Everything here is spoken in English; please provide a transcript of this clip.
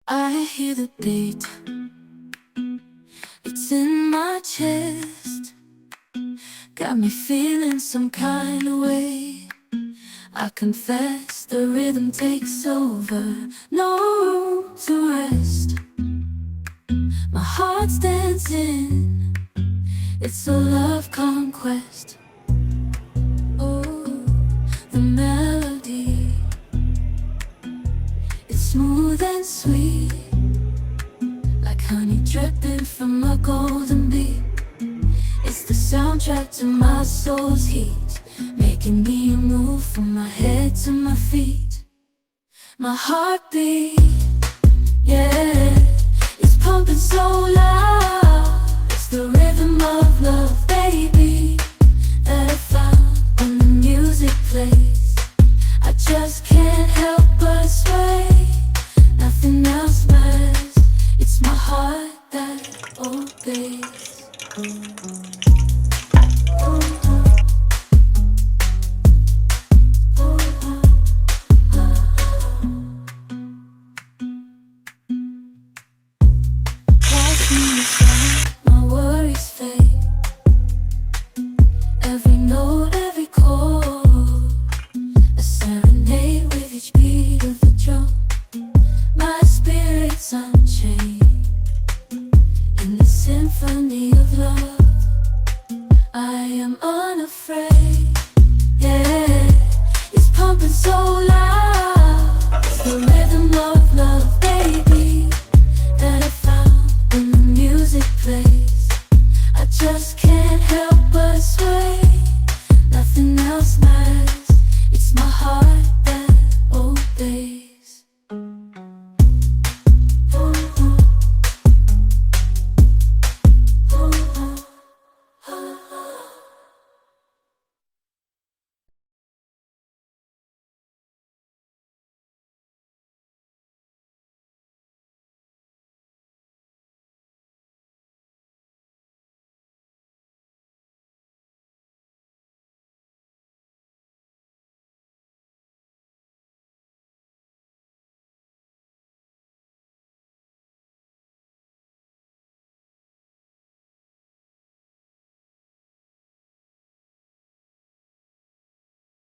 I hear the beat, it's in my chest, got me feeling some kind of way. I confess the rhythm takes over, no room to rest. My heart's dancing, it's a love conquest. Oh, the melody, it's smooth and sweet, like honey dripping from a golden bee. It's the soundtrack to my soul's heat, making me move from my head to my feet. My heartbeat, yeah, it's pumping so loud. It's the rhythm of love, baby, that I found when the music plays. I just can't help but sway, nothing else matters. It's my heart that obeys. My worries fade, every note, every chord, a serenade with each beat of the drum. My spirit's unchained in the symphony of love. I am unafraid.